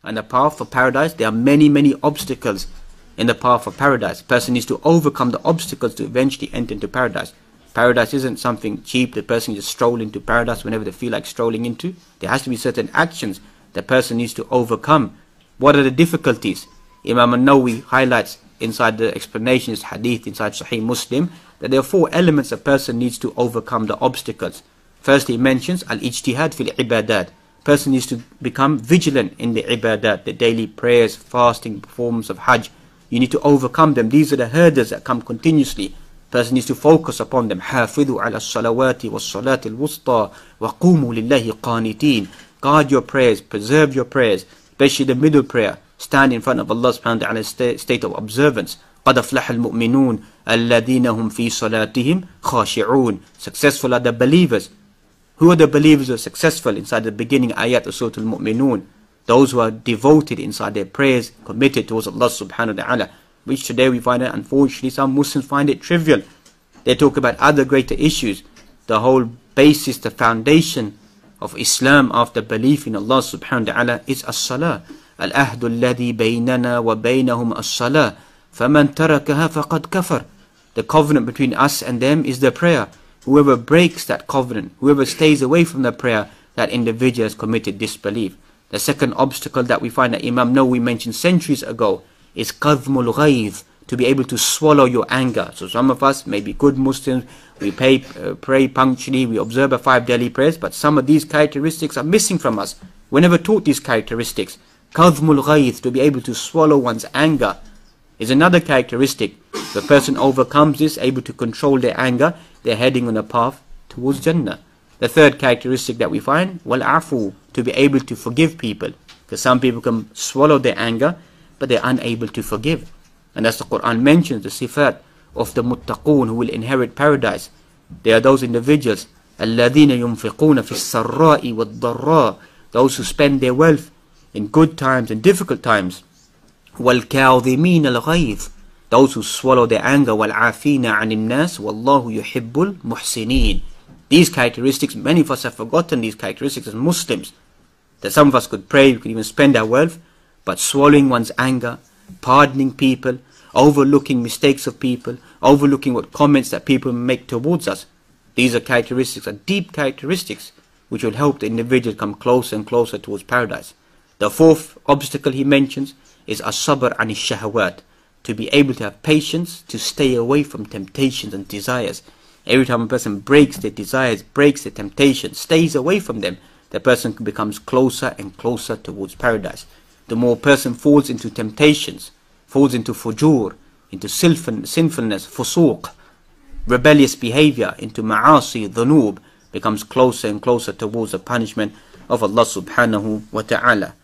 and the path for paradise, there are many, many obstacles in the path of paradise. A person needs to overcome the obstacles to eventually enter into paradise. Paradise isn't something cheap. The person just stroll into paradise whenever they feel like strolling into. There has to be certain actions the person needs to overcome. What are the difficulties? Imam An-Nawawi highlights inside the explanations hadith inside Sahih Muslim that there are 4 elements a person needs to overcome the obstacles. Firstly, he mentions al-ijtihad fil ibadat. Person needs to become vigilant in the ibadat, the daily prayers, fasting, performance of hajj. You need to overcome them. These are the hurdles that come continuously. Person needs to focus upon them. حافظوا على الصلوات والصلاة الوسطى وقوموا لله قانتين. Guard your prayers, preserve your prayers, especially the middle prayer. Stand in front of Allah subhanahu wa ta'ala state of observance. قَدْ أَفْلَحَ الْمُؤْمِنُونَ الَّذِينَ هُمْ فِي صَلَاتِهِمْ خَاشِعُونَ. Successful are the believers. Who are the believers who are successful? Inside the beginning ayat of Surah Al-Mu'minun. Those who are devoted inside their prayers, committed towards Allah subhanahu wa ta'ala. Which today we find it, unfortunately, some Muslims find it trivial. They talk about other greater issues. The whole basis, the foundation of Islam after belief in Allah subhanahu wa ta'ala is as-salah. Al-ahdu alladhi baynana wa baynahum as-salah. فَمَنْ تَرَكَهَا فَقَدْ كَفَرْ. The covenant between us and them is the prayer. Whoever breaks that covenant, whoever stays away from the prayer, that individual has committed disbelief. The second obstacle that we find that Imam Nawawi mentioned centuries ago is qadhmul ghayz, to be able to swallow your anger. So some of us may be good Muslims, we pray punctually, we observe the 5 daily prayers, but some of these characteristics are missing from us. We're never taught these characteristics. Qadhmul ghayz, to be able to swallow one's anger, is another characteristic. If a person overcomes this, able to control their anger, they're heading on a path towards Jannah. The third characteristic that we find, wal-afu, to be able to forgive people. Because some people can swallow their anger, but they're unable to forgive. And as the Quran mentions, the sifat of the muttaqun who will inherit paradise. They are those individuals, الَّذِينَ يُنْفِقُونَ فِي السَّرَّاءِ وَالضَّرَّاءِ, those who spend their wealth in good times and difficult times. وَالْكَاظِمِينَ الْغَيْظِ, those who swallow their anger. وَالْعَافِينَ عَنِ النَّاسِ وَاللَّهُ يُحِبُّ الْمُحْسِنِينَ. These characteristics, many of us have forgotten these characteristics as Muslims. That some of us could pray, we could even spend our wealth, but swallowing one's anger, pardoning people, overlooking mistakes of people, overlooking what comments that people make towards us. These are characteristics, are deep characteristics, which will help the individual come closer and closer towards paradise. The fourth obstacle he mentions is as-sabr an shahawat, to be able to have patience, to stay away from temptations and desires. Every time a person breaks their desires, breaks their temptations, stays away from them, the person becomes closer and closer towards paradise. The more a person falls into temptations, falls into fujur, into sinfulness, fusuq, rebellious behavior, into ma'asi, dhunub, becomes closer and closer towards the punishment of Allah subhanahu wa ta'ala.